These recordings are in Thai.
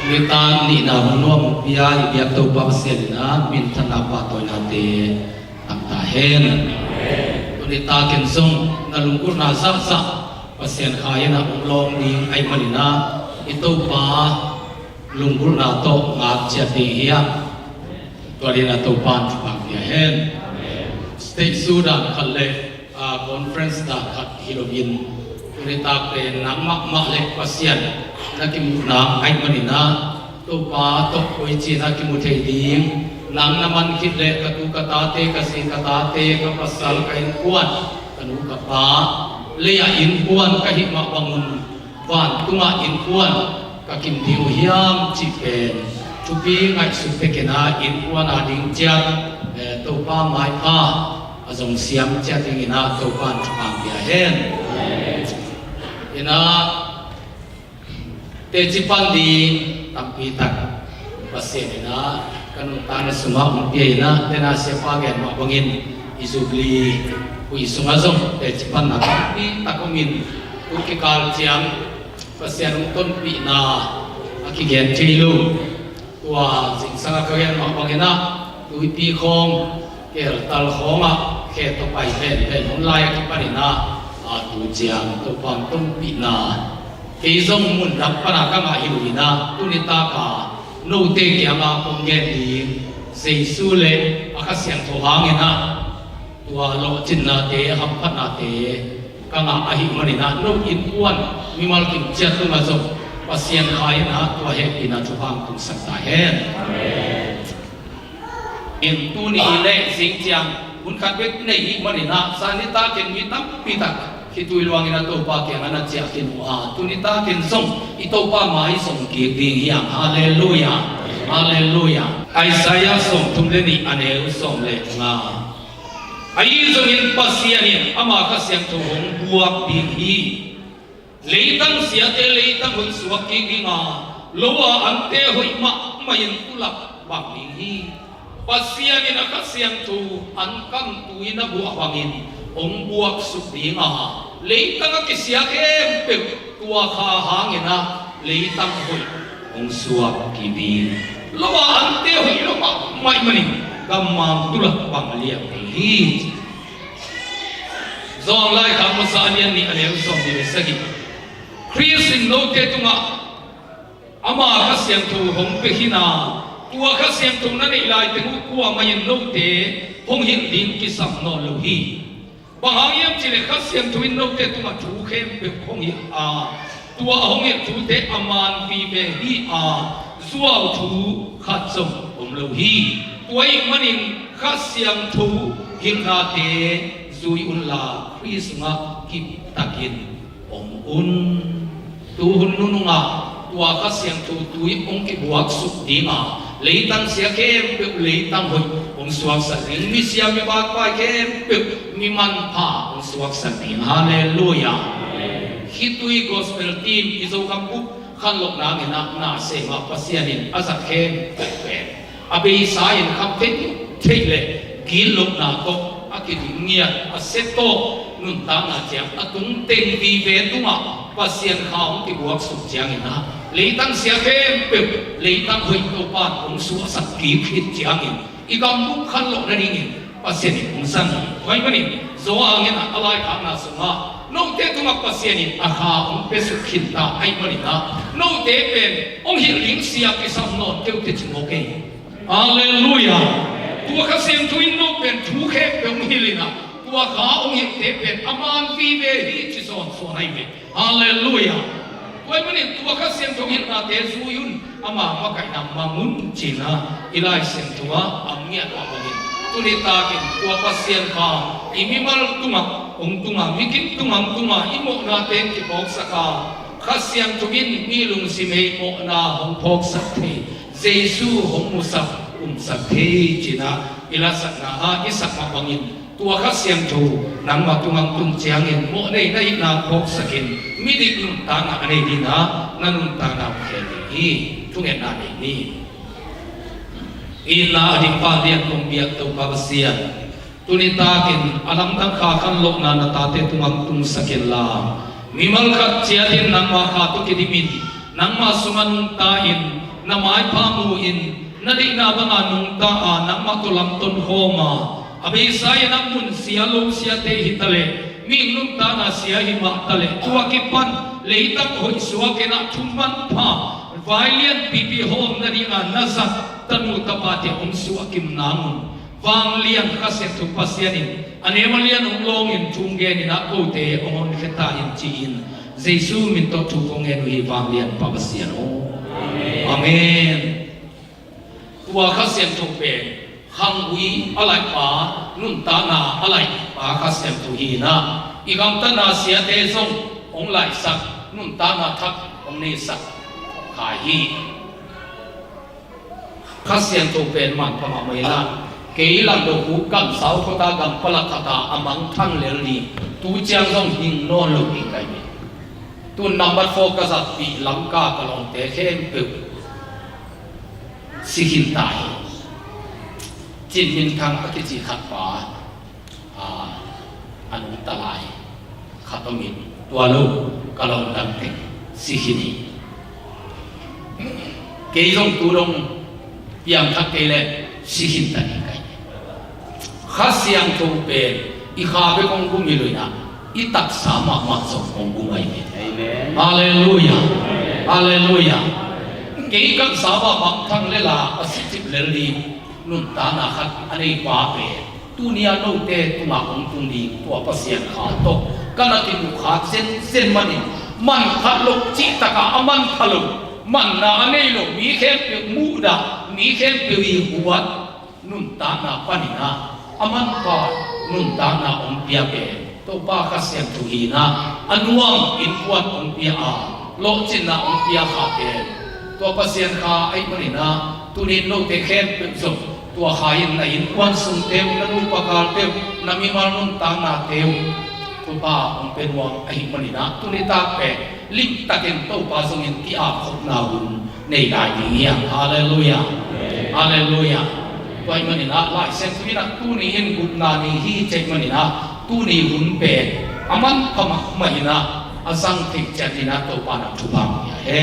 มีตานี่นาหุ่นน้อมพิยาอิเบียตัวปะเสียนะมินธนาปะตัวนาเตตักตาเห็นตัวนี้ตาเก็นทรงนาลุงกุนาซักซักปะเสียนขายนะองลองดีไอมาลินาอิตัวปาลุงกุนาโตงาเจติเฮียตัวนี้นะตัวปานฟังเดียเห็นสเตซูดานขัดเล่คอนเฟรนซ์ดานขัดฮิโรบินตัวนี้ตาเป็นนักมักเล็กปะเสียนนักกิมุนาไอมาลินาตัวปาตัวโอยจีนักกิมุเทดีงนังน้ำมันคิดเล็กกระตุกกระตาเตกสีกระตาเตกระปัสสาวะอินควนกนุกปาเลียอินควนกะหิมะวังุนวานตุงะอินควนกะกิมดิวเฮียมจิเป็นจุปีไงสุเปกนาอินควนอาดิงเจียตัวปาไม้ปาอาจงเสียมเจียดิงนาตัวปานจุปังเดียเห็นอินาเตจิปันดีตัมปีตักปัสเสนินะกันตาเนสมาอุเปียนะเดนาเสปาเกนมาบังอินอิซุบลีอุยสุงาซงเตจิปันนะตัมปีตักมินอุกิกาลเจียงปัสเสนุต้นปีนาอากิเกนเทลูตัวสิงสังกะเกนมาบังอินะตุยปีคงเกลตัลคงอ่ะเขตไปเป็นหุ่นลายกิปารินะตุเจียงตัวปันต้นปีนาที่ทรงมุนรับปนากามาฮิลุนะตุนิตากาโนเตกิอามาคงเกดีเซซูเลอาคาเสียงโทหางนะตัวโลจินนาเตหัมพันาเตกังอาหิมรินะโนอินอ้วนมีมัลกิมเจตุมาจบปัสเซียนขายนะตัวเฮปินะจุพังคุสัตตาเฮนอินตุนีเลสิงเจียงคุณขัดเวทในหิมรินะสานิตาเกนมีตัมปิตักคิดดูลวงอินาโตปาเกียงอนัจเจกินวาตุนิตาเกนส่งอิโตปาไม่ส่งเกียรติเฮียงฮาเลลูยาฮาเลลูยาไอซายาส่งทุมเลนีอันเอลส่งเลงาไอส่งอินปัสเซียนีอามาคัสยังทุงบัวปีฮีเลยตั้งเสียเตเลยตั้งหุ่นสวกกิงาลัวอันเตหุยมะไม่ยินตุลับบักปีฮีปัสเซียนีนักเสียงทุอันกันตุยนับบัวบังอินองบวกสุดดีงาเลยตั้งกิเสียเข้มเปิดตัวขาหางนะเลยตั้งหุ่นองสวกกิดีลัวอันเตหุยลัวไม่มันกำมังตุลับบังเลียฮีจงไล่คำภาษาเนียนนี่อันเดียวส่งดีเลยสักทีคริสต์โนเตตุงะอามาข้าเสียงถูหงเปหินาตัวข้าเสียงถูนั้นไอไลถึงกัวมายันโนเตหงหินดินกิสัมโนโลฮีบางอย่างจีเลข้าเสียงถูโนเตตุงะถูเข้มเป็นหงหินตัวหงหินถูเตอามันฟีเบฮีซัวถูขัดสมองโลฮีตัวอีกมันอินข้าเสียงถูหินนาเตซุยอุลลาคริสงะกิตากินองอุนตูหุนนุนงะตัวข้าเสียงตูตุยองกิบวกสุดดีงาเลยตั้งเสียเข้มเปิดเลยตั้งหุ่นองสวกสันนิมิเสียมีบาดไปเข้มเปิดมีมันผ่าองสวกสันนิฮาเลลูยาฮิตุยกอสเปลทีมอิโซกัมบุขันลกนางนะนาเซมาปัสยานินอาศักเข้มเปิดเป็นอเบยสายินคำเทเลกินลกนาโตอากิดิเงียอาเซโตนุนตานาเจียงอาตุงเต็งวีเวตุงะปัสยานข้าวที่บวกสุดเจียงนะเลยตั้งเสียเข้มเปิดเลยตั้งหุ่นตัวปานองสุสักกีขิดเจียงอีกำบุกขันหลอกนั่นเองปัสยานิองสันไว้ปนิโซอาเงินอะไรข้างหน้าสมาโนเตตุงะปัสยานิอาคาองเปสุขินตาไอ้ปนินะโนเตเป็นองหิลิงเสียกิสัมโนเทวเตจิโมเกฮาเลลูยาตัวข้าเสียงทุยโนเป็นถูเข้มเป็นองหิลินะตัวขาองหิเตเป็นอามันฟีเบฮีจิโซนโซนไอเวฮาเลลูยาไว้เมื่อนี้ตัวข้าเสียงทุยนาเตซุยุนอามามาไก่นำมามุนจีนะอีไลเสียงตัวอังเงียตัวบังตุนิตากินตัวปัสเซียนข้าอิมิมัลตุงะองตุงะมิกินตุงะอิโมนาเตนกิปอกสักาข้าเสียงทุยินมีลุงสิเมโมนาหงพอกสักทีเจซูหงมุสักสักทีจีนะอิลาสักนาอิสักมาบังอินตัวข้าเสียงถูนังมาตุงังตุนเจียงเงินโมในนาพกสกินมิดินุนตานาในดินานันุนตานาเขดีทุกเงินนาในนี้อีลาดิปาเดียกงเบียกตุบาเสียตุนิตากินอลัมตังข้าขันโลกนานาตาเตตุงังตุนสกินลามิมังขัดเจียดินนังมาข้าตุกิดิมิน nang masumanung tain na mai pamuin na di na banga nung taa nang matulam ton homa abe saya nang mun sia lo sia te hitale mi nung ta na sia hima tale tuakipan leitak hoi suake na thumman pha violent pipi hom na di nga nazat tanu tapati suakim namun wang lian kaset tu pasianin anemalian umlongin tunggen na kote omon kheta in chin Jesu min to tu kongen wi wang lian pabasian amen tua khasem tu pe hang wi alai pa nun ta na alai pa khasem tu hi na igam ta na sia te song ong lai sak nun ta na thak ong ne sak khai hi khasem tu pe man pa ma mai la ke lang do hu kam sau ko ta gam palak ta amang thang lel ni tu chiang song hing no lo ki kai ni tu number 4 ka sat pi langka ka long te khem pe sihin tai jin hin thang ka chi khat pa anu talai khatomin tua lo ka long dang te sihini ke jong tu dong piang thak ke le sihin tai kai khasiang tu pe I kha be kong gu mi lui na I tak sama ma so kong gu mai ni amen hallelujah hallelujah ke kan sawa ma thang le la asitip le li nun ta na khat ani pa pe tu nia no te tu ma kong tung di to pa sian kha to kana ti mu kha sen mani man khat lok chi ta ka aman khalo man na ane lo mi khem pe mu da mi khem pe wi huat nun ta na pani na aman ka nun ta na om pia pe to pa ka sem tu hi na anuam in kuat om pia a lo chin na om pia kha pe to pa sian kha ai mani na tu ni no te khem pe zo to khain na in kwan sung te na nu pa ka te na mi ma nun ta na te to pa om pe wang ai mani na tu ni ta pe lik ta ken to pa sung in ti a khop na hun nei dai ni ya hallelujah hallelujah toy manina lai sen tuina tu ni in gup na ni hi chek manina tu ni hun pe aman phama manina asang thik chatina to pa na thubam ya he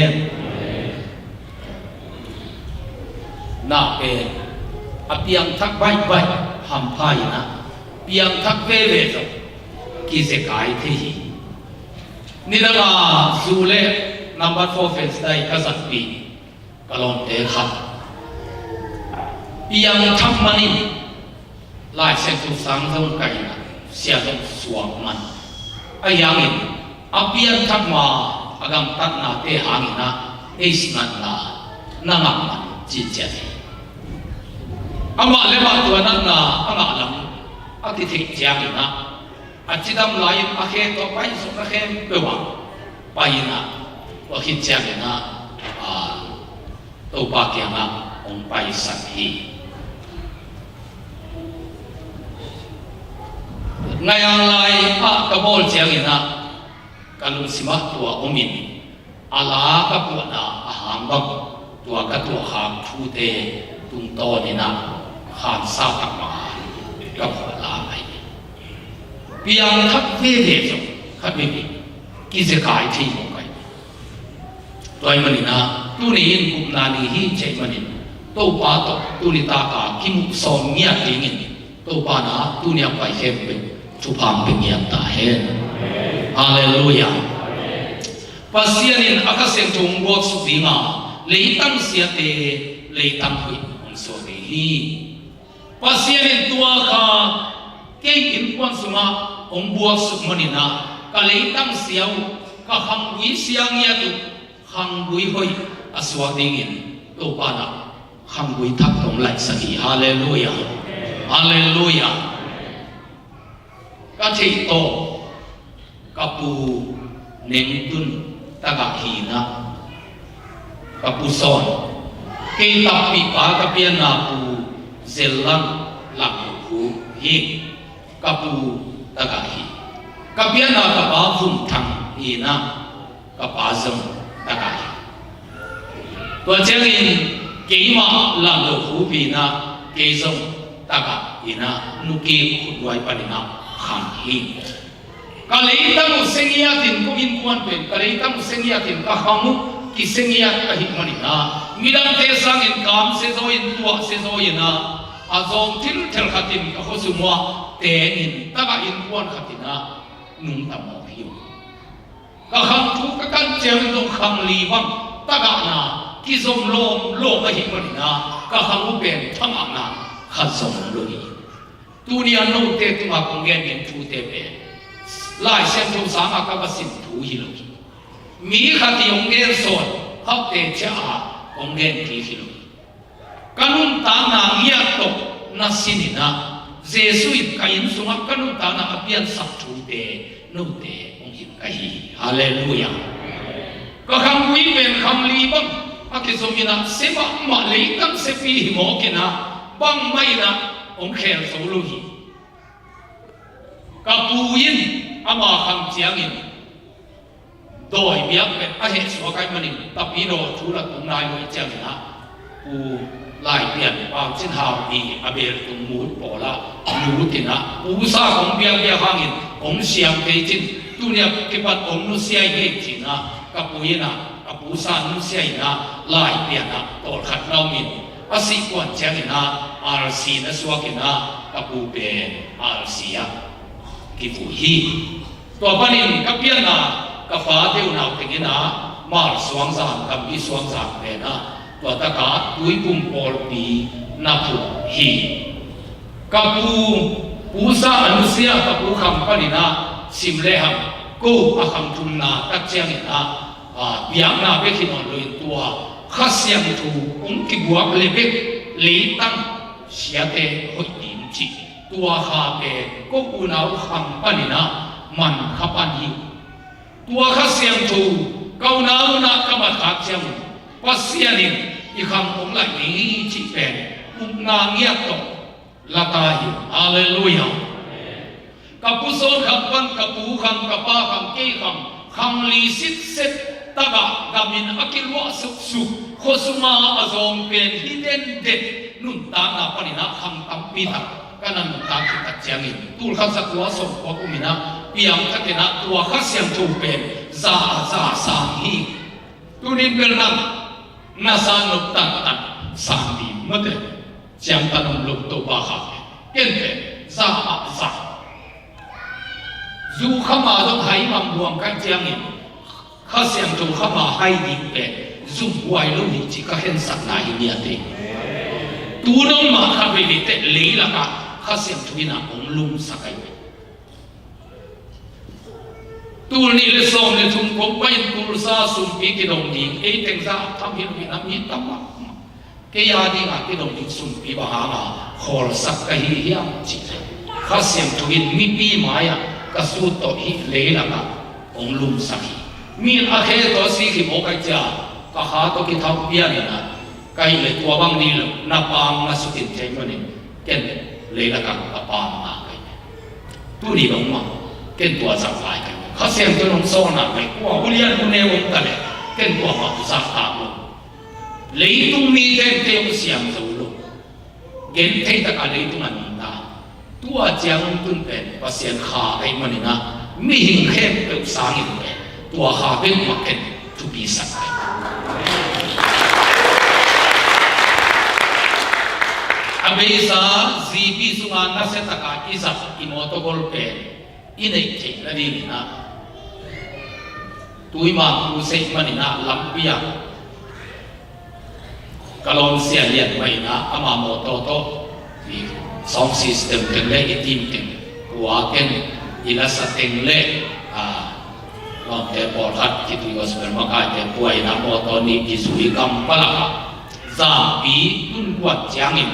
na pe apiang thak bai bai ham phai na piang thak ve ve so ki se kai the hi ni da la zu le number 4 fence dai ka sat pi kalon te khat yang thak mani lai se tu sang thong kai na sia thong suang man ayang in apian thak ma agam tat na te hang na eisman na nangam man ji ja ama le ma tu nan na anga lam ati thik ja na achidam lai a khe to pai so ka khem pe wa pai na wa khit ja na to pa kya na ong pai san hi ngayang lai a kabol chiang ina kalung sima tua omin ala ka pu na ahang bang tua ka tua hang thu te tung to ni na khan sa tak ma ka la ai piang thak ve ve so khat mi ki se kai thi mo kai toy mani na tu ni in kum na ni hi che mani to pa to tu ni ta ka kim som nya ting in to pa na tu ni pai hem pe tu pham pe ngiam ta he hallelujah pasianin akasem tung bo su dinga leitang sia te leitang hui on so ni hi pasianin tua kha ke in kwan sunga ong buak su manina ka leitang siau ka hang wi siang ya tu hang wi hoi aswa dingin to pa na hang wi thak tong lai sa hi hallelujah hallelujah ka thei to kapu neng tun taga hina kapu son ke tapi pa kapian na pu zelang lak pu hi kapu taga hi kapian na ka pa fum thang hina ka pa zam taga hi to changin ke ma la lo hu pi na ke zam taga hina nu ke khudwai panina kham hi kalei tamu sengia tin ko in kuan pen kalei tamu sengia tin ka hamu ki sengia ka hi manina midam te sang in kam se zo in tua se zo ina azom til tel khatin ka khosumwa te in taka in kuan khatina nung tamo hiu ka kham thu ka kan jem zo kham li bang taka na ki zom lo ka hi manina ka kham pen thama na kha zom lo hi tunia no te tu ma kong gen gen thu te pe lai sem thu sa ma ka basin thu hi lo mi khati ong gen son hak te cha ong gen ti hi lo kanun ta na ngia to na sinina jesu in kain sunga kanun ta na apian sak thu te no te ong hin kai hallelujah ka kham wi pen kham li bang akizomina seba ma le kam se pi mo kina bang mai na ong khen so lu hi ka puin ama kham chiang in doi biak pe a he so kai manin tapi ro thu la tung nai lo chiang na pu lai pian pa chin hao ni abel tung mu po la lu tina pu sa kong biak biak hangin ong siam te chin tu nia ke pat ong nu sia ye tina ka puina ka pu sa nu sia ina lai pian na tol khat nau min asi kwan chiang ina RC na suakina kapu pe RC ya kifu hi to panin kapian na ka fa deu nau tingina mar suang sam kam bi suang sam pe na to ta ka tui pum pol pi na pu hi kapu pusa anusia kapu kham panina simle ham ko akham thum na tak chiang ina biang na be khinon loi tua khasyam thu ong ki buak lebek le tang siate hoi dim chi tua kha pe ko unau kham panina man khapan hi tua kha siam thu kau nau na kamat khak siam pasianin i kham ong lai ni chi pen na ngia to lata hi hallelujah kapu son khapan kapu kham kapa kham ke kham li sit set taga gamin akilwa suk suk khosuma azom pen hiden de nun ta na panina kham tampi ta kanan ta ki ta chiang in tul kham sakwa som ko kumina piam ta kena tua khasyam thu pen za sa hi tunin belnam na sa no tan tan sa di mate chiang ta nom luk to ba kha ken pe za zu khama dong hai mam buang kan chiang in khasyam thu khama hai di pe zum wai lo ni chi ka hen sak na hi ni ate tu nong ma kha be ni te le la ka khasyam thuina ong lum sakai tu ni le som le thum ko pai tu sa sum pi ki dong ding e teng za tham hi ni na mi tam ma ke ya di nga ki dong ding sum pi ba ha ma khol sak ka hi hiam chi khasyam thuin mi pi ma ya ka su to hi le la ka ong lum sakai mi a khe to si ki mo ka cha ka ha to ki thau pia ni na kai le tua bang ni lo na pang na su tin chai ma ni ken le la ka pa ma kai tu ni dong ma ken tua sa sai kai kha sem to nong so na kai kwa ulian ku ne wong ta le ken tua ma sa ta lo le tung mi ten te u siam zo lo gen te ta ka le tung an ta tua jiang tun pen pa sian kha ai ma ni na mi hing khem pe sa ngi pe tua kha ben ma ken tu bi sa kai abesa zibi sunga na se taka isa imotogol pe inei che la di na tuima ku se manina lampia kalon sia lian mai na ama moto to di sound system tele itim tem wa ken ila sa tengle non te porhat kitu yo supermaka te puai na moto ni isui kam pala za pi tun kwat jangin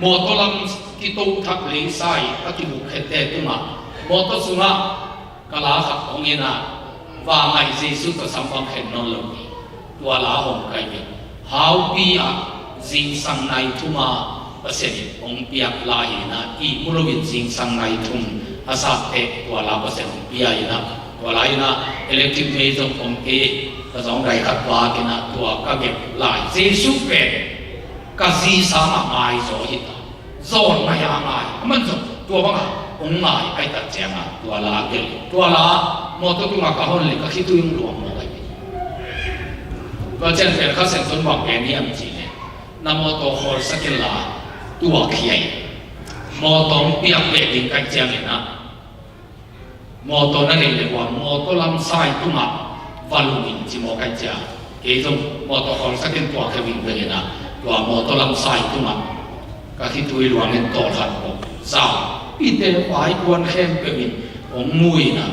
moto lam kito thak le sai ati bu khete tuma moto sunga kala khak ongina wa ngai jesu ko sambam khen non lo ni tua la hong kai ni how pi a jing sang nai tuma pasen ong piak la ina I mulovin jing sang nai thum asa te tua la pasen pi a ina tua la ina electric me jong ong ke ka jong rai khat wa kina tua ka ge la jesu pe ka ji sama mai zo hi zon mai a mai man zo tua ba ong mai ai ta chema tua la ge tua la mo to tu ma ka hon le ka khi tu yung lo mo kai ก็เช่นเป็นข้าเสียงสนบอกแอนนี่อันจริงเลยนำมอตโฮลสกิลลาตัวเขียมอตเปียกเบดิงกันเจียงนะมอตนั่นเองเลยว่ามอตลำไส้ตุ้มวาลูมินจิมอกันเจียเอจงมอตโฮลสกิลตัวเควินเลยนะว่ามอตลำไส้ตุ้มก็ที่ตัวหลวงเงินต่อทันบอกสาวปีเตอร์ไว้กวนเข้มเปวินองมุยนะ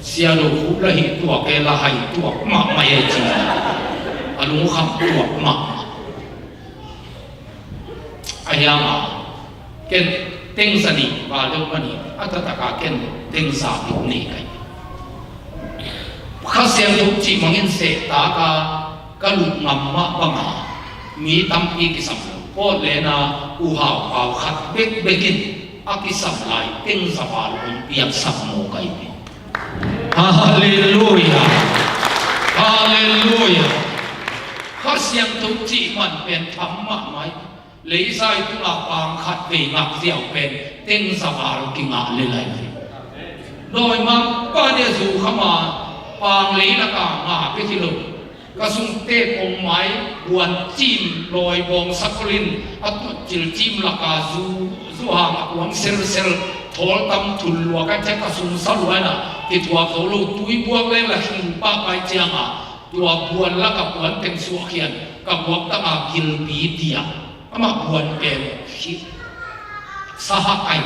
เสียลูกคุบละหิตัวเกละให้ตัวหมักไม่จริงอารมณ์ขับตัวหมักอายามาเก่งเต็งสนิบาลุมันนี่อัตตะกาเก่งเต็งสาบินี่กันข้าเสียงทุกจีมังอินเสตากากะลุงำมะบังอามีตั้มปีกิสัมพอเลนาอุหาวเอาขัดเบกเบกินอากิสัมไลเต็งสบาลุนเปียกสัมโมไกนี่ฮาเลลูยาฮาเลลูยาข้าเสียงทุกจีมันเป็นธรรมะไหมเลยใส่ตุลาปางขัดเวงักเสียวเป็นเต็งสบาลกิงาเลยเลยโดยมันป้าเดียสู่เข้ามาปางเลยละกางาไปที่ลุกระสุนเตะองไม้บวนจีนลอยบองสักลินอัตุจิลจิมละกาซูหางหวังเซลทอลตำทุลวกันจะกระสุนสลวยนะที่ตัวเขาลูตุยบวกเลยละหินป้าไปเจียงอ่ะตัวบวนละกับบวนเต็งสัวเขียนกับบวกตั้งอากิลปีเดียอามาบวนเป็นสหาย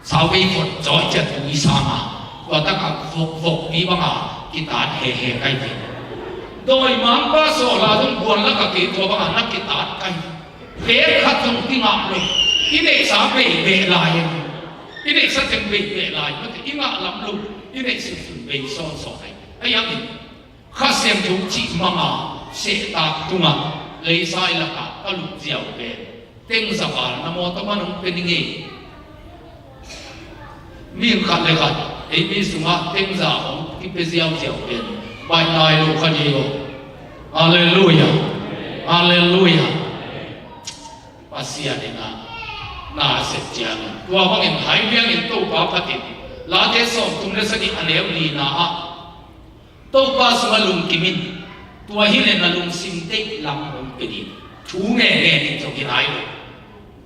สาวไปฝนจอยเจ็ดวิสามาว่าตั้งอาฟกปีบังอากีตาร์เฮไกเป็นโดยมังป้าโซลาต้องบวนละกับกีตัวบังอานักกีตาร์ไกเล็กขัดตรงที่งาเลยอีเด็กสาวไปเบลายอีเด็กสักจะเบลายมันจะอีงาลำลุอีเด็กสุดเบย์ซ้อนสอยไอ้ยังข้าเสียงถูกจีมังอาเสตาตุงาเลยใส่ละกะก็ลุกเจียวเป็นเต็งสบายนะมอตมันเป็นยังไงมีขัดเลยขัดไอ้มีสุมาเต็งสาวที่เป็นเจียวเป็นใบลายลูกขันยีโอฮาเลลูยาฮาเลลูยาภาษาเนี่ยนะน่าเสียใจตัวบางอย่างหายเบี้ยงตัวป้าปฏิลาเทศส่งตุงเรสติอันเอวลีนะตัวป้าสมาลุงกิมินตัวหิเลนลุงสิมเตลำองเป็นดีชูแง่นี่จะกินอะไร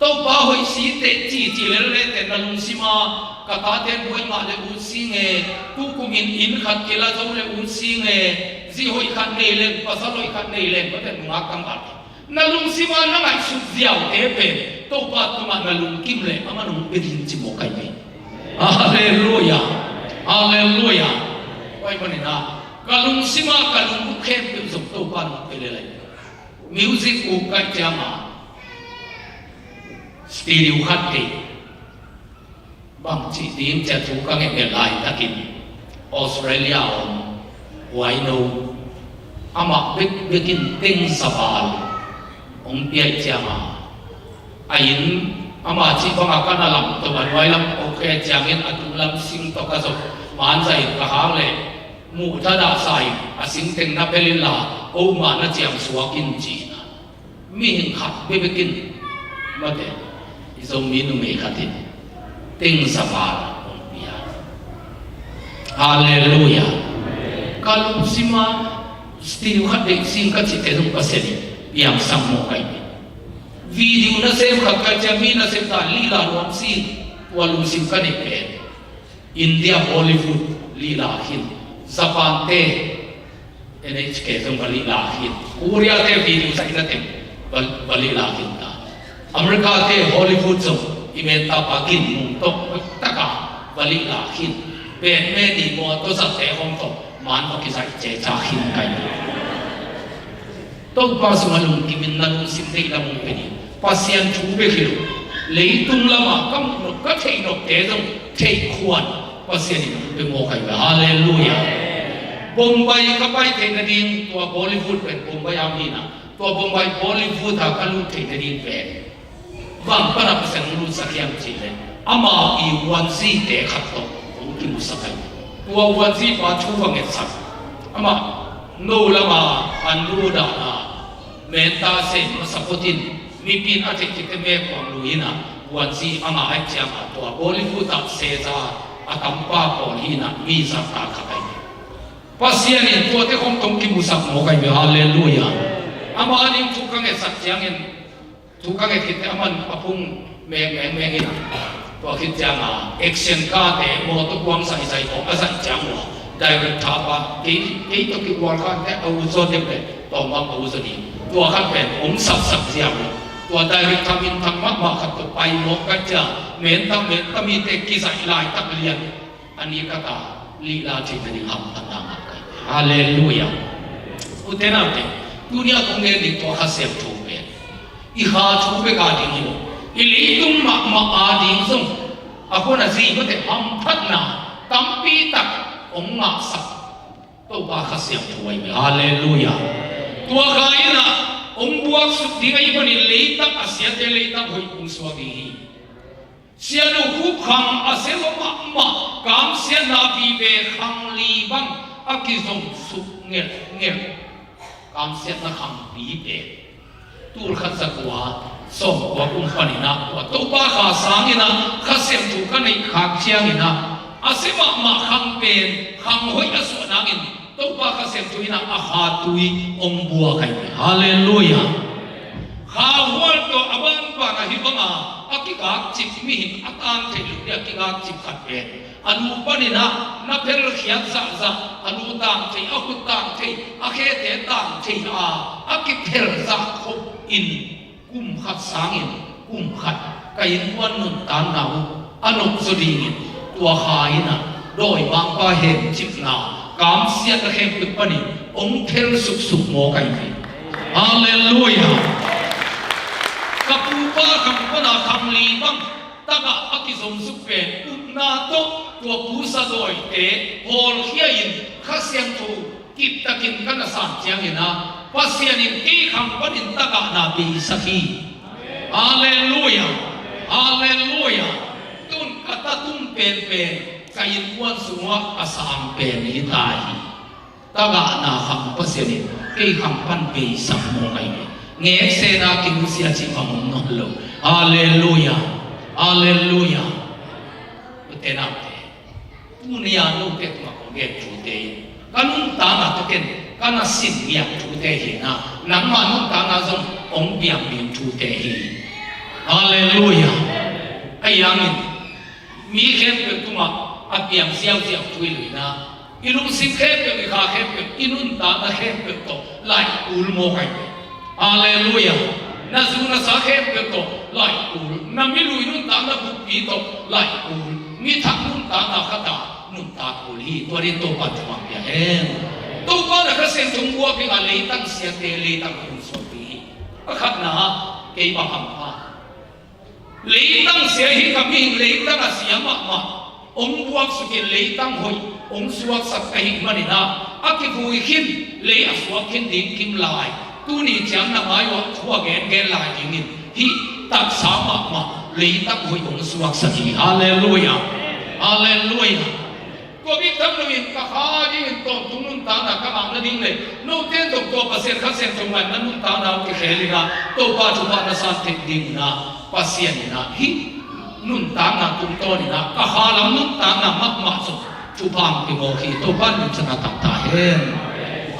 ตัวป้าหอยสีเตจีเลแต่ลุงสิมากระตาเต็มหอยมาเลยอุนสิงเอตุกุมินอินขัดกิลาจงเลยอุนสิงเอจีหอยขัดเนเลนภาษาหอยขัดเนเลนก็แต่งากังกัดนลุงสิมานั่งไอ้สุดเดียวเอเปตัวป้าตัวมันนลุงกิมเลยอามันลุงเป็นหินจิโมไกไปฮาเลลูยาฮาเลลูยาไว้วันนี้นะkalau semua kalau bukan betul tuan pelelai music bukan jama stereo hati bang citim jatuh kang pelai takin Australia wino amak bikin ting sabal biar jama ayin amak cipang akan alam tuan wailam oke jangin atulam sing tokasok mansai kahang leมูทดาใส่อาสิงเต็งนับเปลิลาโอมาณเจียงสวากินจีนะมีหิงขัดไม่ไปกินมาเด็ดอิสมีนุเมขัดินเต็งสบายองเบียฮาเลลูยาkalau sima setiap hari singkat cerita itu pasal yang sama kayak video nasi kakak jami nasi lila ruang sing walau singkat itu India Bollywood lila hin Japan te NHK tu balik lahir, Korea te video saya te balik lahir ta, Amerika te Hollywood tu imenta pakin untuk taka balik lahir, Ben di motor sate Hong Kong, man pakai saya cecahin kaya. Tahu pas malum kimin nalung simte ilamung peni, pasien cuba hidup, leitung lama kamu nak kacai nak tezong cai kuat. pasien itu pengokai haleluya Bombay kapai tenadin tua Bollywood pen Bombay amina tua Bombay Bollywood akalu tenadin pen bang para pasang lu sakyam chile ama I wansi te khatto mungkin musakai tua wansi pa chuwa ngetsak ama no lama anruda na menta se masapotin mipin ate kiteme pangluina wansi ama achama tua Bollywood ak seza atampa polina misa ka kakai pasien ni tua te khom tong ki musak mo kai be hallelujah ama ni tu kang e sak jang en tu kang e kit aman apung me ina to kit jang a action ka te mo to kwang sai ko asa jang mo direct tha pa ki to ki wal kan te au zo de be to ma au zo ni to khan pen om sak jiangตัวได้ริทามินธรรมะมาขัดตัวไปโมกัจจาเมนตมีเตกิสัยลายตักเลียนอันนี้ก็ตาลีลาที่เป็นคำต่างๆกันฮาเลลูยาอุเทนันเตดุนยาคงเงินดิตัวข้าเสียบถูกเป็นอีข้าถูกไปกาดิ่งอยู่อีลีตุ่มมาอาดิ่งส่งอาคนนั้นสิก็แต่ทำพัฒนาตั้มปีตักองค์มาสักตัวบ้าข้าเสียบถูกไปฮาเลลูยาตัวข้าอินะองค์บวกสุดที่ไอ้คนนี้เลยตั้งอาเซียนเดเลยตั้งหุ่ยองค์สวาดีเสียลูกคู่ขังอาเซียนว่ามากามเสียนาบีเวขังลีบังอากิจงสุกเงียกามเสียนาขังบีเวตูรขัดสักว่าส่งว่าองค์คนนี้นะว่าตัวป้าข้าสังนี่นะข้าเสียถูกกันในขังเชียงนี่นะอาเซียนมาขังเป็นขังหุ่ยอาสวนางินตัวป้าข้าเสียตุยนะอาหาตุยองบัวกันฮาเลลูยาข้าหัวตัวอบันปานะฮิบังอากิกาจิบมีหินอัตอันเทลุเนี่ยกิกาจิบขัดเป็นอนุปนินะนับเป็นเขียนซะอนุต่างเทอากุต่างเทอาเคเตต่างเทอากิเพลซะคบอินกุมขัดสางินกุมขัดไก่วันนุนตานนาวอนุสุดีงินตัวข้าอินะโดยบางปาเห็นจิบนากามเสียตะเข็มปิปนีองค์เทลสุกโมกันไปฮาเลลูยากับอุปาคัมปนาคัมลีบังตะกะอักิสมสุเป็นอุนาโตตัวผู้สะดอยเตโฮลเฮียอินข้าเสียงทูกิบตะกินกันสานเจียงอินะปัสเซียนิกีคัมปนินตะกะนาบีสักฮีฮาเลลูยาฮาเลลูยาตุนกะตะตุนเป็นกายินวันสุวะอาสามเป็นนิตาฮีตากานาคำพัศนิเกี่ยคำพันปีสัมโมกัยเงี้ยเสนาคิมุสียจิฟังนอลโลฮาเลลูยาฮาเลลูยาอุเทนับเตตุนียานุเตตุมาคงเกจูเตกันุนตานาตุเกนกันาสินเมียจูเตฮีนะนังมานุนตานาจงองเบียงบินจูเตฮีฮาเลลูยาไอ้ยังมีเข็มเป็นตุมาอาเปียงเสียวทุยลุยนะอินุสิเข็มเป็นข้าเข็มเป็นอินุนตานาเข็มเป็นโตไล่อุลโมกันฮาเลลูยานาซูนาสาเข็มเป็นโตไล่อุลนามิลุยนุนตานาบุปีโตไล่อุลมีทักนุนตานาขตานุนตาอุลีตัวนี้โตปัจจุบันเองตัวก็นักเสียงจงวัวเป็นอะไรตั้งเสียเตลีตั้งอุลสปีก็ขัดนะเกี่ยบหัมพาลีตั้งเสียหิกมิงลีตั้งเสียมากมาองค์บวกสุกินเลยตั้งหอยองค์สวกสักไอหิมันนะอากิบุยขินเลยอสวกขินดิ่งขิมลายตัวนี้จังนะหมายวะทั่วแกนลายดิ่งนินฮิตักสามะมาเลยตั้งหอยองค์สวกสักฮีฮาเลลูยาฮาเลลูยาตัวนี้ทั้งนี้ก็ข้ายิ่งตัวตุนุนตานะก็อ่างนั่นดิ่งเลยโน้ตเต้นตัวภาษาข้าเสียงตรงนั้นนุนตานะที่เขลิกาตัวปัจจุบันสันติดิ่งนะภาษานี่นะฮินุนตานาตุนโตนี่นะก็หาลำนุนตานามักมาสุชุพังปิโมขีตัวบ้านมิชนะตักตาเห็น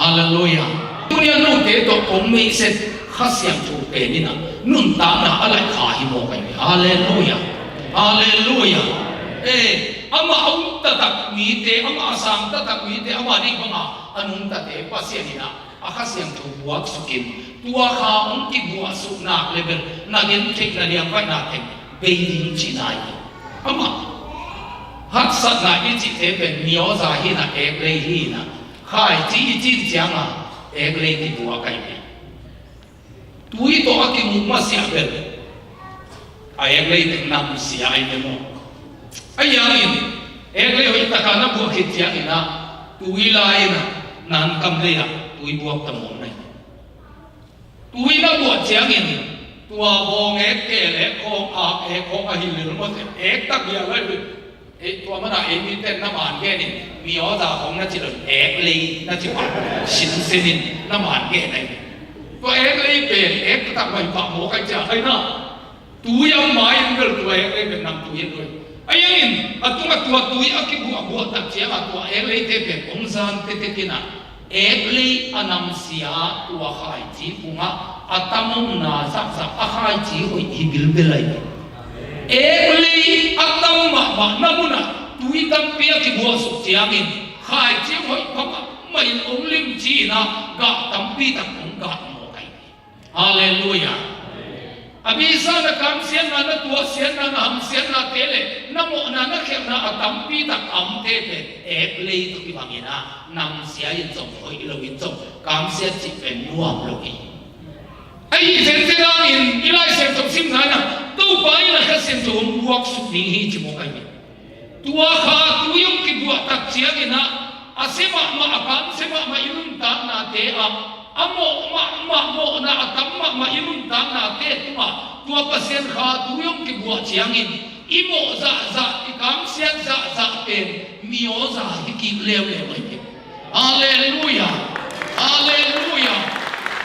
ฮาเลลูยาตุนี้นุนเตโตองมีเสร็จข้าเสียงถูกเป็นนี่นะนุนตานาอะไรขาหิโมกันฮาเลลูยาฮาเลลูยาอามาอุตตะมีเตอามาสังตะมีเตอามานี่บังอานุนตะเตปัสเสียนี่นะอาข้าเสียงถูกบวกสุกินตัวข้าองค์ที่บวกสุนักเลเวลนักเรียนเทคนิคเรียนไปนักเทคเบยิงจีนายอามาฮักสัตนาอิจิเทเป็นมีโอซาฮินะเอกเลยฮีนะข้าจีจังเอกเลยที่บัวกันเนี่ยตุยตัวที่มุมาเสียเบลเอกเลยที่นำเสียไอ้เดโมไอ้ยังอินเอกเลยหัวตะการนับบัวขิดยังอินะตุยลายนะนันกำเลยอะตุยบัวตะมงเลยตุยนับบัวยังอินตัวบองเอกเกลเอกของอาเอกของอาหิลหรือมันเอกตักเดียวเลยตัวมันเอกมีเต้นน้ำมันแก่นี่มีออดาของนักจิตเอกเลยนักจิตสินเซนินน้ำมันแก่ไหนตัวเอกเลยเป็นเอกตักไปปะโมกันจะให้นะตัวยังหมายยังเกิดตัวเอกเลยเป็นนำตัวยังด้วย Ayangin atunga tua tui akibu tak ciaga tua ele tepe ongsan tetekina ele anam sia tua haji punga atamong na saksa haji hoi hibil belai ele atam ma namuna tui tampi akibu sok ciangin haji hoi papa mai onglim cina ga tampi tak ongga mo kai haleluya Abisa na kamsian na tua sian na ham sian na tele namo na khep na atampi tak amte pe play to ibangina nam sia yin jong hoi lo yin jong kamsian chi pen nuam lo ki ai sen sen in ilai sen to sim na na to pai na khasen to buak su ni hi chi mo kai tua kha tu yung ki buak tak chia ni na asema ma apam sema ma ilun ta na te amo mo na atam ma ilun ta na te tua pasien kha tu yung ki buat chiangin imo za ikam sian za pen mio za ki lew haleluya haleluya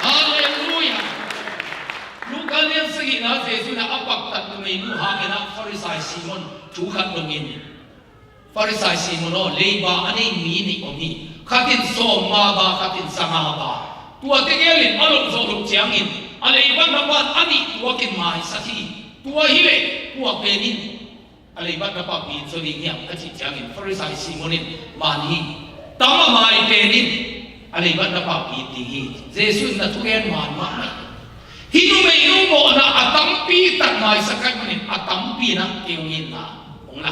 haleluya lukalian segi na jesu na apak tat mai nu ha na farisai simon chu khat ngin farisai simon o leiba ani mi ni omi khatin so ma ba khatin sanga ba tua tegelin alok zo lu chiangin alaiban napan ani tua kin mai sathi tua hile tua penin alaiban napa pin so ri ngiam ka chi changin farisai simonin mani tama mai penin alaiban napa pi ti jesus na tugen man ma hinu me nu mo na atampi tak mai sakai manin atampi na keungin na ongla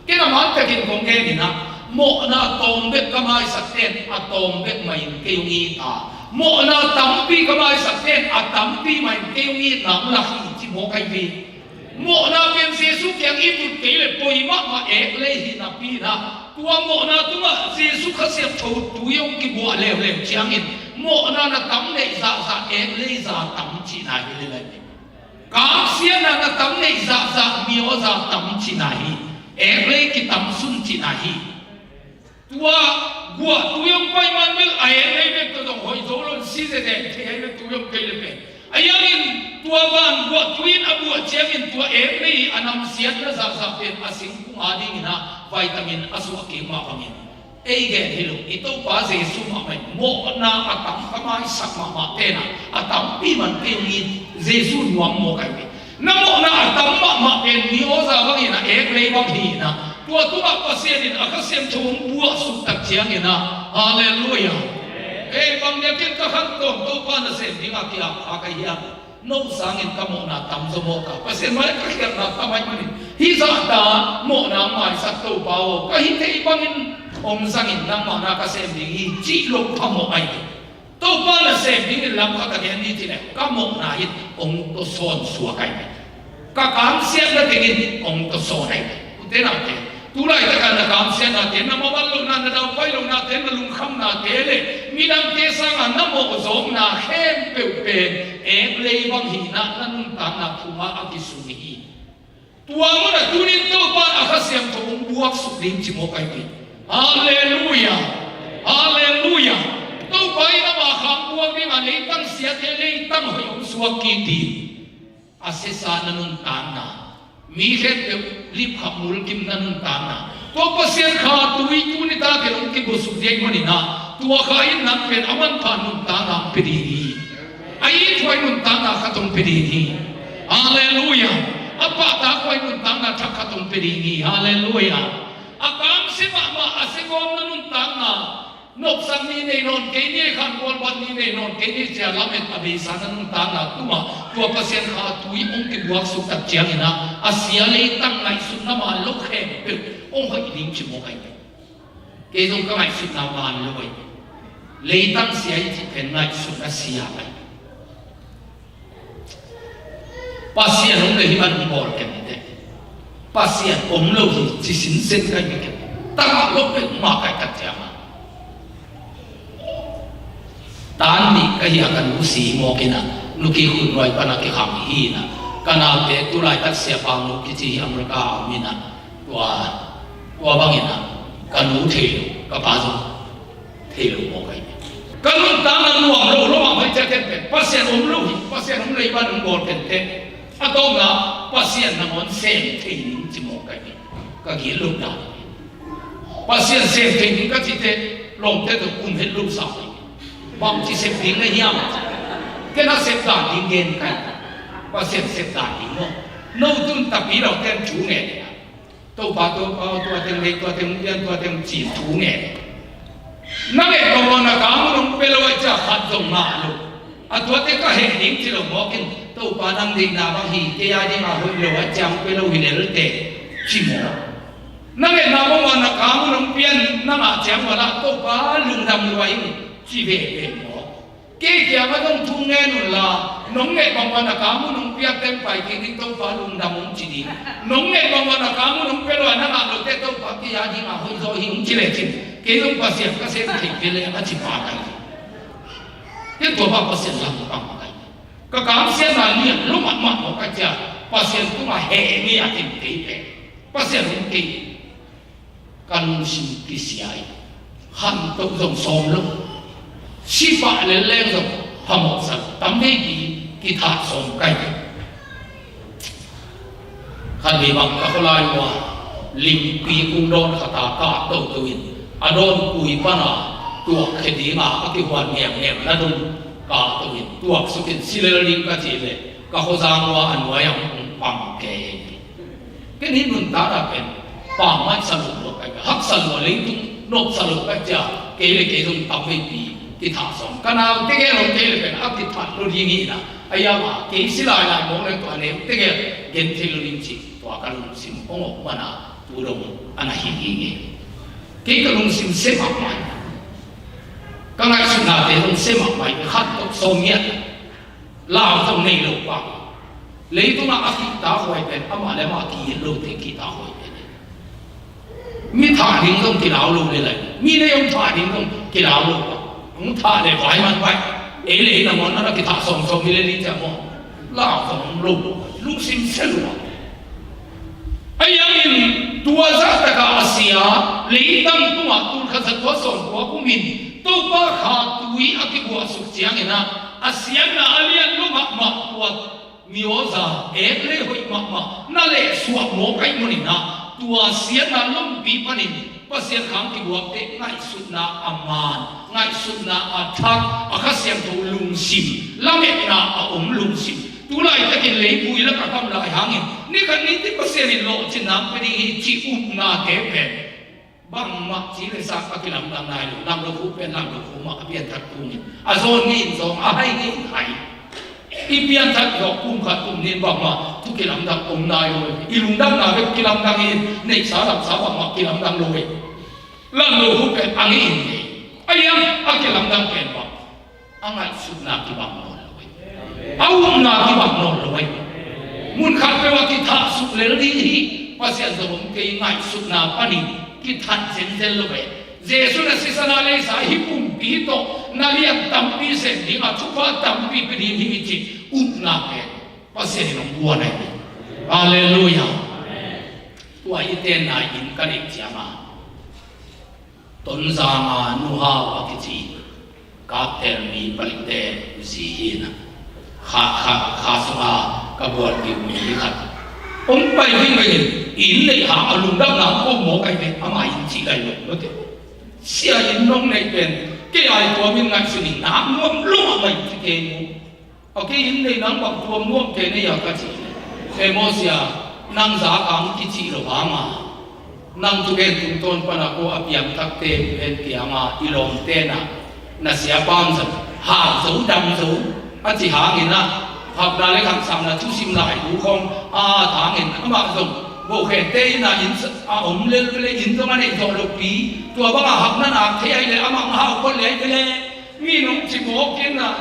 kena man takin kongge ni na mo na tombe kamai sakten atombe mai keungi ta mo na tampi kamai sakten atampi mai keungi na la chi mo kai vi mo na pen jesu kyang itu kele poima ma le hi na pi na tua mo na tuma jesu khase tho tu yong ki bo le chiang in mo na tam le za le za tam chi na hi le ka sia na tam le za mio za tam chi na hi le ki tam sun chi na hi tua gua tu yong pai man mil ai le be to dong hoi zo lon si de ke le tu yong ke le pe ayangin tua ban gua tuin abu chiangin tua le anam siat na za pen asing ku adi na vitamin asu ke ma pangin ge hilo ito pa jesu ma mai mo na atam kamai sakma ma tena atam pi man ke ni jesu nuam mo kai na mo na atam ma pen ni o za bang ina le bang hi na tua tua pasien in akasem chung bua su tak chiang ina haleluya bang ne ken ka han to pa na se dinga kia ka ya no sangin ka mo na tam zo mo ka pasien mai ka kia na ta mai ni hi za ta mo na mai sak to pa o ka hi te bangin om sangin na ma na ka se ding hi chi lo pa mo ai to pa na se ding lam ka ka ni ti ne ka mo na hi om to son su kai ka kam sia na ding om to so nai te na te tulai ta kan kam sia na te na mo ban lo na da pai lo na te na lung kham na te le mi dang te sang an na mo zong na khem pe pe le bang hi na nun ta na thuma a ki su ni tua mo na tunin to pa akasiam to buak su ling chi mo kai pi haleluya haleluya to pai na ma kham buak ni ma le tang sia te le tang ho yong suak ki ti asesa na nun ta na mi khet pe lip khamul kim na nun ta na to pasien kha tui tu ni ta ke long ki bo su je mo ni na tua kha in nan pen aman pha nun ta na pe di ni ai thoi nun ta na kha tong pe di ni haleluya apa ta koi nun ta na thak kha tong pe di ni haleluya akam se ma asegom na nun ta na nop sang ni nei non ke ni khan kon ban ni nei non ke ni cha lamet abi sa na nun ta na tuma tua pasien kha tui ong ki buak su tak chiang ina asia le tang lai su na ma lo khe pe ong hoi ding chi mo kai ke jong ka mai su na ma lo oi le tang sia i chi pen lai su na sia kai pasien ong le hi man bor ke ni pasien ong lo hi chi sin sen kai ke ta lo pe ma kai tak chiang tan ni ka hi akan usi mo kina nuki khun roi pana ki kham hi na kana pe tulai tak sia pang nu ki chi amrika mina tua bangina kanu thelu ka pa zo thelu mo kai kanun ta na nuam lo ma mai cha ken pe pasien lo hi pasien lei ban bor ken te atong na pasien na mon sem thei ni chi mo kai ก็กินลูกได้ว่าเสียเสพติดก็จิตเตลงแต่ตัวอุ้มเห็นลูกสาวบางที่เสพติดเลยเนี่ยแค่นั้นเสพติดยิงเงินกันว่าเสพติดยิงเนาะนู่นตุนตับปีเราเต็มถูเงี้ยตัวปลาตัวเต็มเล็กตัวเต็มเลี้ยงตัวเต็มจีบถูเงี้ยนั่นเองตรงนั้นก็มันเป็นว่าจะขัดตรงมาลูกตัวเต็มก็เห็นดิ้งที่เราบอกกันตัวปลานั่งดิ้งน้ำบางทีเจียดิ้งมาหุ่นเราว่าจำเป็นเราหินเลือดเตะชิมอนั่นเองน้ำมันนักการมันเปลี่ยนนั่งอาจารย์ว่าละตัวปลาลุงดำรวยชีเวเองหมอเกี่ยมาต้องทุ่งเงินนู่นละน้องเงี้ยบางวันนักการมันเปลี่ยนเต็มไปกินตัวปลาลุงดำมันจีดีน้องเงี้ยบางวันนักการมันเปลี่ยนว่านั่งอาเราเตะตัวปลาเกี่ยดิ้งมาหุ่นเราหินจีเล่จินเกี่ยต้องภาษาก็เสียทิ้งไปเลยอาชีพอะไรเกี่ยตัวปลาภาษาหลังปังอะไรก็การเสียนั่นเนี่ยรู้มันบอกกันจ้ะภาษาตัวมาเฮนี่อาทิตย์ที่เป็นภาษาลุงที่กันสิที่เสียหันตัวส่งส่งลงชีฟ้าเล่นเล่นส่งพมกสัตตั้มไม่ดีกิถาส่งไกลขันมีบางก็ลายว่าลิมปีกุงโดนขตากาโตตวินอโดนกุยปนาตัวคดีมาอธิวันเงียบเงียบนั่นกาตวินตัวสุกินสิเลลิงก็จีเลยก็เขาสร้างว่าอันว่ายังปังเกยก็นี่นุนตาเป็นป่าไม้สรุปไปฮักสรุปเลยตุ้งนกสรุปไปจ้าเกยเลยเกยตุ้งตั้มไม่ปีกิถาส่งกันเอาเตะเกยลงเกยเลยเป็นอักติดพันรุ่นยิ่งนะไอ้ยามาเกยสิลายลายมองเลยตัวนี้เตะเกยเกยที่รุ่นยิ่งจีตัวกันลุงสิมองออกมานะตัวลงอันนั้นยิ่งยิ่งเกยกันลุงสิมเสมอไปก็ไงสุนัขเตะลุงเสมอไปขัดตกส่งเงี้ยลาวต้องในโลกว่าเลยตุ้งอักติดตาหอยเป็นอามาเลมาที่โลกที่กิตาหอยมีท่าดิ้งต้องกินเหล้าลูกเลยมีเรื่องท่าดิ้งต้องกินเหล้าลูกมึงท่าเลยไฟมันไปเลยนะมันนั่นกิท่าส่งมีเรื่องนี้จะมั้งล่าของลูกสิมเซลล์ไอ้ยังอินตัวจักรกับอาเซียเลยตั้งตัวตุลขัดตัวส่งตัวกุมินตัวป้าขาตุยอากิบัวสุขเจียงเนะอาเซียน่ะอาเลียนลูกมาตัวมิโอซาเลยหอยมานั่นเลยสวมโมไก่มุนินะตัวเสียนาล้มปีปนินภาษาขังที่บวกเตะง่ายสุดนาอามานง่ายสุดนาอาทักอาคาเสียงตัวลุงซิมละเมตนาอาลุงซิมตัวไหนจะกินเลยปุยแล้วก็ทำลายหางนี่กันนี้ที่ภาษาในโลกจินำไปดีจีอุ้มนาเทปเป็นบางมักจีเลยสักกิลำดังนายลำลูกเป็นลำลูกมาเปลี่ยนทัดตุนอาโซนนี่สองอาให้นี่ไทยอีเปียนทัดดอกกุ้งขัดตุ่มนี่บอกมาทุกกิลำดังองนายเลยอีลุงดังนาเป็นกิลำดังอินในสารับสาวมากิลำดังเลยลำลูกเป็นอังอินนี่ไอ้ยังอักกิลำดังเป็นบอกอังไงสุดนากิบังนอนเลยเอานากิบังนอนเลยมุนขัดไปว่ากิท่าสุดเลยดีภาษาสมเกยง่ายสุดนาปนิกิทัดเซนเซลเลยเจสุนัสิสนาเลสาฮิปุมปีโตนาเลียนตัมปีเซนดิอาชุกาตัมปีเป็นหิมิจิอุปนาเกภาษาหลวงบัวเลยฮาเลลูยาตัวอิเตนาอินกันอีกอย่างมาต้นสามานุฮาวะกิจิกาเตลมีผลิตเตซีนะข้าสมากระบวนกิมีขัดผมไปวิ่งไปอินเลยหาอารมณ์ดังนั้นก็หมอไก่เป็นอามาอินจีไก่เลยโอเคเสียอินน้องในเป็นแก่ไอ้ตัวมีงานสิ่งน้ำน่วมลุ่มไปที่เกมูโอเคอินในน้ำบางตัวน่วมเกนี่อยากกันสิเอโมเสียนั่งสากังกิจิโลหามานั่งทุกเอ็นทุกต้นปนักโออภิยมทักเตเป็นเกียมาอิลมเตนะน่าเสียปั้มสัหาสูดำสูอาจิหาเงินนะหักดาเล็กหักสังนะทุสิมหลายหูคงถางเงินอามาส่งโบเขตเตนะอินอมเลเลอินตัวมันเองตัวลูกปีตัวบ้าหักนั่นหักเทียเลยอามาหาคนเลยไปเลยมีน้องจิโมกินนะ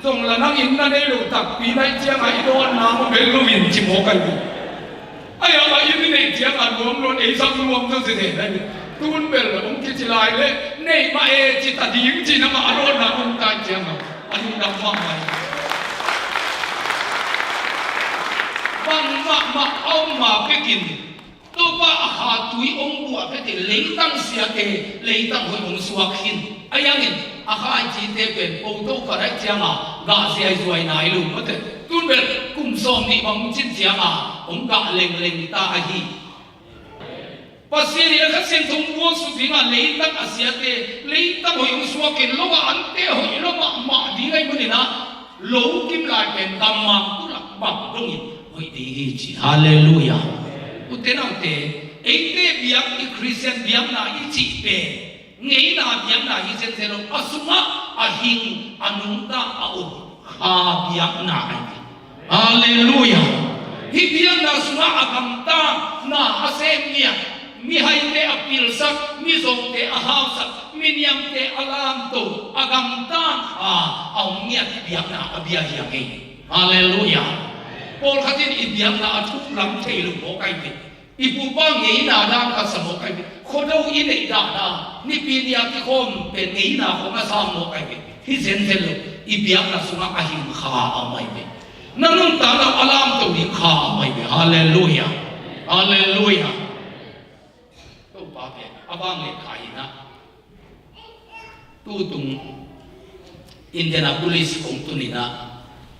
ส่งละนั่งอินนั่นได้ลูกตักปีในเชียงไอ้โดนน้ำเป็นลูกอินจิโมกันอยู่ไอ้อะไรอินนี่ในเชียงอันรวมรวมเอซักรวมตัวเสด็จได้ตุนเบลล์ผมคิดลายเลยในมาเอจิตดีจินมาอารมณ์นะผมตายเชียงอันนี้ดำมากไหมบางมาเอามาไปกินตัวป้าหาตุยองบัวไปติเลยตั้งเสียเกเลยตั้งหอยองสวกหินไอ้ยังเงินอาหารจีเตเป็นโอโต้กระไรเชียงกาเสียสวยนายลุงมาเถอะตุนเบลกุมสมนี่บางจิตเชียงผมกะเล็งตาฮี pasien ya khasen thum wo su dinga leitang asiate leitang hoyong suakin lowa ante hoy loma ma dingai munina lo kim la ken tamma tulak ba dongi hoy di chi hallelujah utenauте eite biak ki christian biak na i chi pe ngei na biak na i sen selo asuma ahing anungta au ha biak na hallelujah hi biak na suma akamta na asemia mi haite apil sak mi zongte ahausak minyam te alam to agamta au mia biak na abia yangi hallelujah pol khatin i biak na athuk lam theilu mo kai pe ipu pa ngei na da ka samo kai pe khodo i nei da na ni pi dia ki khom pe ngei na ko ma sam mo kai pe hi zen zen lo i biak na sunga ahim kha amai pe nanun ta na alam to ni kha amai pe hallelujah hallelujah abang le khai na tu tung Indianapolis kong tunina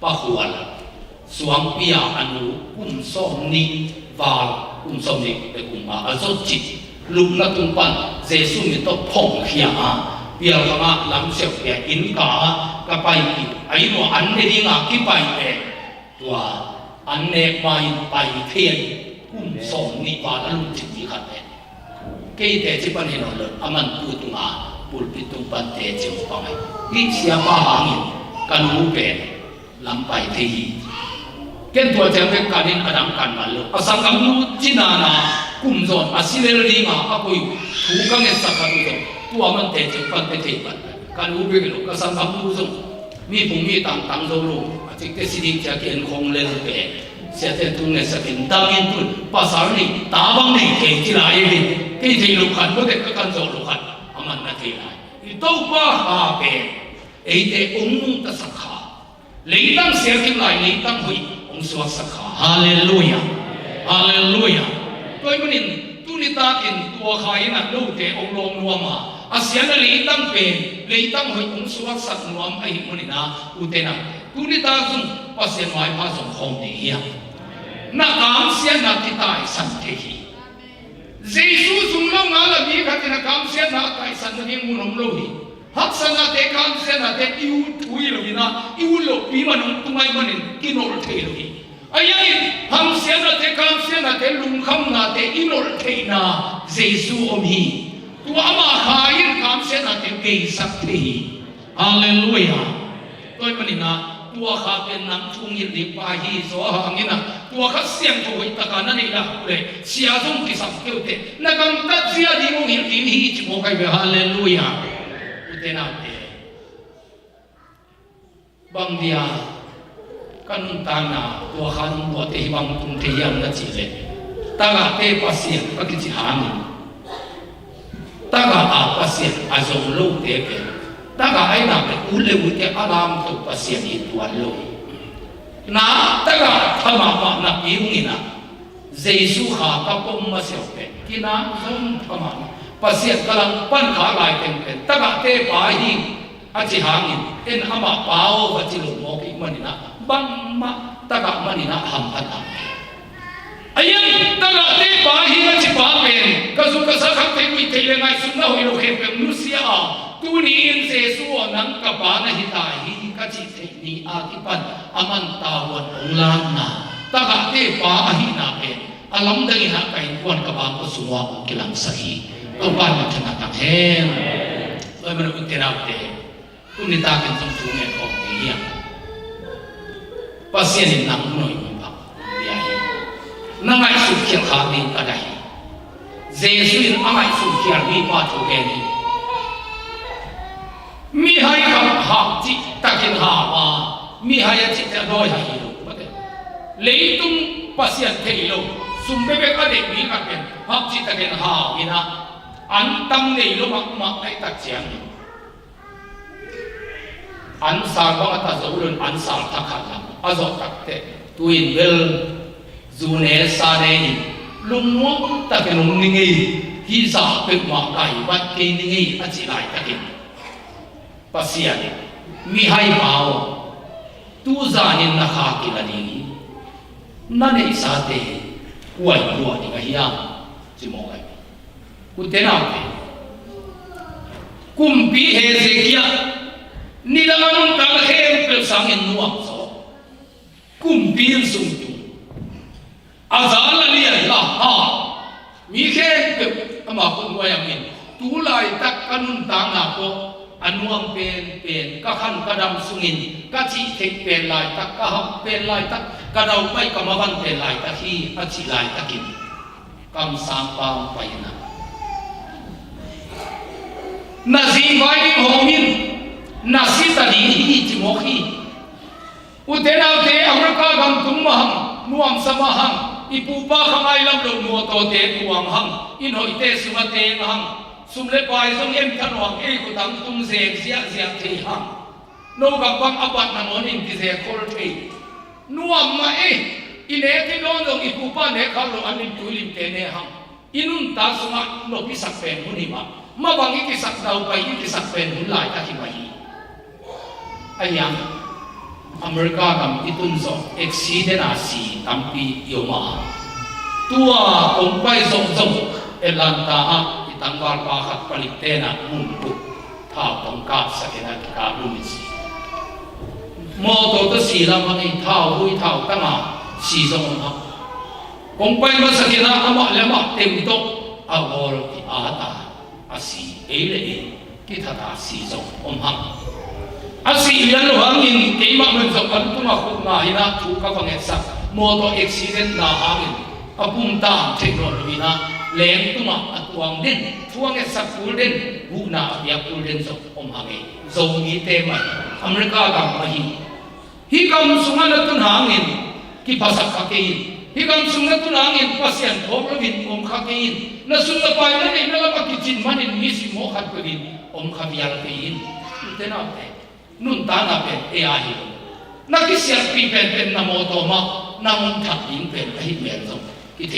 pahual suang pia anu som ni val som ni pe kuma azot chi lum na tung pan jesu mi to phong khia a pia kama lam se pia in ka pai ki ai no an ne dinga ki pai pe tua an ne mai pai thien som ni pa lum chi ki khat pe kei te chi pan hin lo aman tu tunga pulpit tung pan te chi pa mai ki sia pa hangin kan hu pe lam pai the hi ken tua jang pe kanin adam kan mal lo asang kam nu chinana kum zon asilel ringa apoi thu kang e sakha tu tu aman te chi pan te the pan kan hu pe lo ka sang kam nu zo mi pung mi tang tang zo lo achik te siding cha ken khong le pe sia te tung ne sakin dangin tu pasar ni tabang ni ke chi lai ni cái gì lục hành có thể các con dầu lục hành mà nó thì lại thì đâu qua hà bè ấy để ông ta sắc khá lấy tăng xe kim lại lấy tăng hủy ông xóa sắc khá hallelujah hallelujah tôi mới nhìn tu ni ta in tua khai na lâu để ông long nuông mà à xe nó lấy tăng bè lấy tăng hủy ông xóa sắc nuông ấy mới na u tên nào tu ni ta dùng把xe ngoài phá dùng không để hiểu na cảm xe na thì tại sanh thế hi Jesu sunglo ngala mi khatina kam se na tai san ni munom lo hi hak sana te kam se na te iu thui lo hina iu lo pi manung tumai manin kinol thei lo hi ayai ham se na te kam se na te lung kham na te inol thei na Jesu om hi tu ama khain kam se na te ke sak thei hallelujah toi manina tua kha pen nam chung hil di pa hi so hangina tua kha siang to hoi takana nei la le sia jong ki sak ke te na kam ta sia di mo hil ki hi chi mo kai be hallelujah utena te bang dia kan ta na tua kha nung bo te bang tung te yang na chi le ta ga te pa siang ka ki chi hang ta ga a pa siang a jong lo te ke ta ga ai na pe ule ke alam to pasien i tuan lo na ta ga thama ma na pi ngina jesu kha ka pom ma se pe kina zon thama pasien kalang pan kha lai ten pe ta ga te pa hi a chi hangin en ama pao va chi lo mo ki manina bang ma ta ga manina ham phan am ayam ta ga te pa hi a chi pa pen ka su ka sa khak te mi te le ngai sun na hoi lo khe pe nu sia a tu ni in Jesu nang ka pa na hitai hi ka chi te ni a ki pan aman ta wan ong lang na ta ga te pa a hi na pe alam dang ha kai wan ka ba ko suwa ki lang sa hi to ba ma thana ta hen oi man ku te na te tu ni ta kan song tu ne ko ni ya pasien ni nang noi ba ya hi na ngai su khiang kha ni ta dai Jesu in amai su khiang ni pa to ke ni mi hai kam ha chi takin ha wa mi hai chi ta doi ha hi lo ba de leitung pasien thei lo sum be be ka de mi ka ken ha chi takin ha ina an tam nei lo mak mak ai tak chiang an sa ba ta zo lun an sa ta kha la a zo tak te tuin bel zu ne sa ne ni lum mo ta ke lum ni ngi hi sa pe ma kai ba ke ni ngi a chi lai takin pasien mi hai pao tu zanin na kha ki la ni na nei sa te wai lo ni ga hiam chi mo kai อุเทนาเตกุมปีเฮเซกิยานี่ละอันตะเข้มเปสังเงินนัวโซกุมปีนสุงตุอาซาลเลียละฮามีเข้มเปอามาคนว่าอย่างนี้ตูไลตักกันต่างหากอันวงเป็นก็ขันกระดำสุงินก็จีเทกเป็นลายตักก็หักเป็นลายตักก็เราไปกรรมวันเป็นลายตักที่อจิลายตักินกำสามปามไปนะนาซีไว้ดิโฮมินนาซีตาดีฮีจิโมฮีอุเทนาเตอเมริกากำตุ้มมหังนวมสมหังอีปูป้าข้างไอ้ลำดงมัวโตเตกวงหังอินหอยเตสุมาเตงหังสุมเลปายสงเอ็มขนวงกุตังตุงเสียเสียเทีหังโนกับบังอบัตนามอนินที่เสียโคลเทนัวมาอินเอที่โดนอีปูป้าเนี่ยเขาลงอันนี้ตุลิมเตเนหังอินุนตาสมาโนพิสักเป็นหุนิมาบังอีกิสักดาวไปอีกิสักเป็นหุนลายตะกิมาฮีไอ้ยังอเมริกากับอิตุนโซเอ็กซีเดนาซีตัมปีโยมาตัวคงไปส่งเอลันตาตังวาลปาขัดผลิตเตนะมุนปุท่าต้องกาสกินากิกาลุมิสีมอตัวตสีลำพังอีท่าหุยท่าตั้งอาสีสมองคงไปมาสกินาอามาเลมาเต็มโตอาวอลที่อาตาอาสีเอเลกิทัดอาสีสมองอาสียันหังอินเกมาเมืองสกันตุมาคุมาหินาถูกกับฟังเอสักมอตัวเอ็กซิเดนต์นาหางินกับปุ่มตามเทคโนโลยีนะแรงตุมาอัตวงเด่นทวงเอสักฟูเด่นบุนาเบียฟูเด่นสมหางเอโซมีเตมัยอเมริกากำมาฮิกำสุงานตุนหางเงินกิภาษาขักเองฮิกำสุงานตุนหางเงินภาษาทบรวินอมขักเองนั่นสุนทรไปนั่นเองนั่นละปักจินมันมิสิโมขัดกวินอมขับยาลเองเตน่าเตนุ่นตานาเป็นเออาฮินักเสียปีเป็นนโมโตมานามุนทักยิงเป็นให้เมียนสมกิเท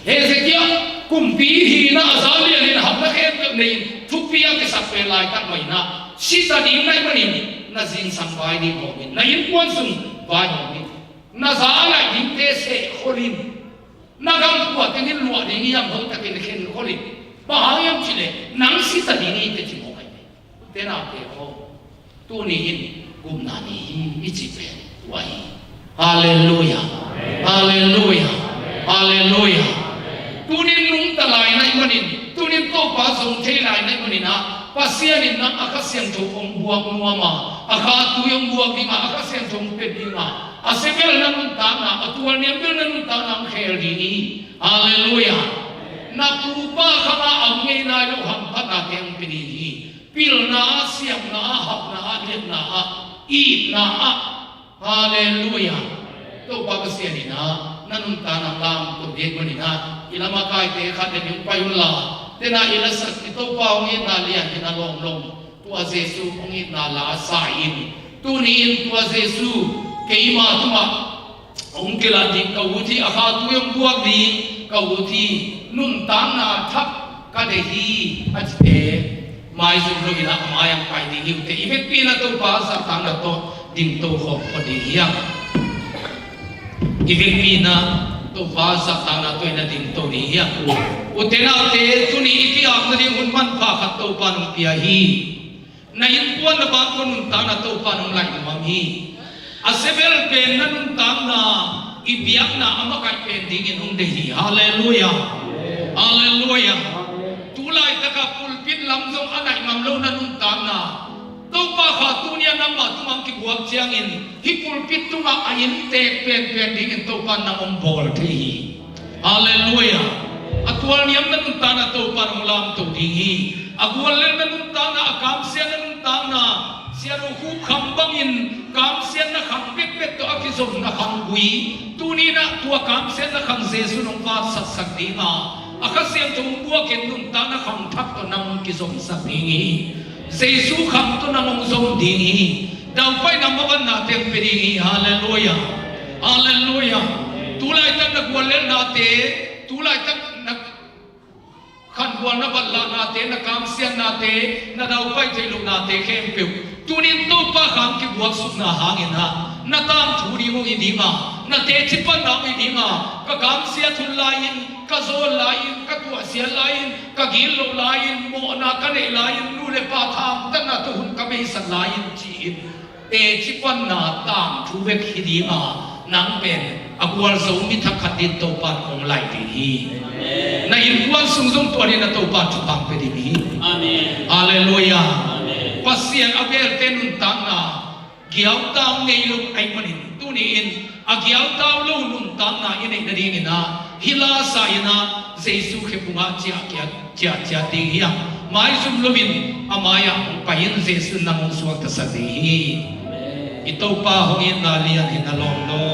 เฮเซกิยากุมปีฮีนาซาเลียนินหับนักเอ็มนี่ทุกปีอักษรเป็นลายตั้งไว้นะสิตาดีไม่มันนี่นาจินสังไว้ดีโมมินนายินควนซุงไว้โมมินนาซาลายิงเตเสโคลินนากำตัวที่นี่ลัวดีนี่ยังเขาตะกินเข็นโคลินบ้ายังชิเลนังสิตาดีนี่เตจิโมกันเตน่าเตโอตัวนี้กุมนานี่มิจิเป็นไว้ฮาเลลูยาฮาเลลูยาฮาเลลูยาตัวนี้นุ่งตะไลในมันนี่ตัวนี้โตป้าส่งเทไลในมันนี่นะภาษานี่นักอาคาเซียนถูกองบวกนัวมาอาคาตุยองบวกดีมาอาคาเซียนถูกเป็นดีมาอาเซเบลนั่นตานะตัวนี้เบลนั่นตานะเฮลีนีฮาเลลูยานักรูปะข้าอังเงยนายโลหังพัฒนาเก่งเป็นดีพิลนาเสียงนาหับนาเล็บนาอีนาฮาเลลูยาตัวป้าภาษานี่นะนั่นตานะลามตัวเด็กมันนี่นะอิลามากายเตะขัดเดินไปอุลาเดน่าอิลาสักที่ตัวป้าองค์นาเลียนที่นาลงตัวเจสุองค์นาลาสายินตัวนี้ตัวเจสุเกี่ยมาตัวองค์เกลัดดิกาวที่อาคาตัวยงบวกดีกาวที่นุ่นตานาทับกัดฮีอัจเอไม่สุรุกินะมายังไปดีหิวแต่อีเมปีน่ะตัวป้าสักทางน่ะตัวดิ่งตัวหอบพอดียังอีเมปีน่ะตัวป้าสักทางน่ะตัวน่ะดิ่งตัวนี้ยังอุตนาเตตุนีที่อักนดีหุ่นมันพาขัดตัวปานุพิยาฮีในยุควันบางคนนุ่นตาน่ะตัวปานุไลมามีอาเซเบลเป็นนั่นนุ่นตาน่ะอีเบียกน่ะอามาไกเป็นดิ่งอินหุ่นเดียฮาเลลูยาฮาเลลูยาตุลายตะกับปุลปิดลำทรงอันไหนงามโลนั่นนุ่นตาน่ะตัวป้าขาตุนีนั่งมาตุมังกิบวกเจียงอินที่ปุลปิดตุมังอันยินเตะเป็นดิ่งอินตัวปานังอมบอลที่ฮาเลลูยาAtual niam na nung tana to parang lam to dingi. Agual na nung tana akam siya na nung tana siya ruhu kambangin kam siya na kambit to akisom na kambui tuni na to akam siya na kang Jesu nung kasaksak dinga. Akasya tong buwakin nung tana kang tak to nang kisom sa dingi. Jesu kang to nang som dingi. Daupay na makan natin pedingi. Hallelujah. Hallelujah. Tulay tang nagwalin natin. Tulay tangขันวันนับลานาเตนักการเสียนาเตนัดเอาไปเทลุนาเตเข้มเปียวตุนินโตปะขังกิบวกสุนาหางินฮะ na tam thuri ho idinga na te chipan na idinga ka gam sia thul lain ka zol lain ka tu sia lain ka gil lo lain mo na ka ne lain nu le pa tham ta na tu hun ka me san lain chi te chipan na tam thu ve idinga nang pen agwal zo mi thakhat din to pan ong lai ti hi na in kwal sung sung to ni na to pan chu pang pe di hi amen hallelujah amen pasien abel tenun tang na giaw taw ngei lu ai manin tu ni in agiaw taw lu nun tang na in na ding na hila sa ina jesu khe bunga chia ti hiya mai sum lumin amaya payin jesu nang suak ta sa di hi ito pa hongin na lian in along lo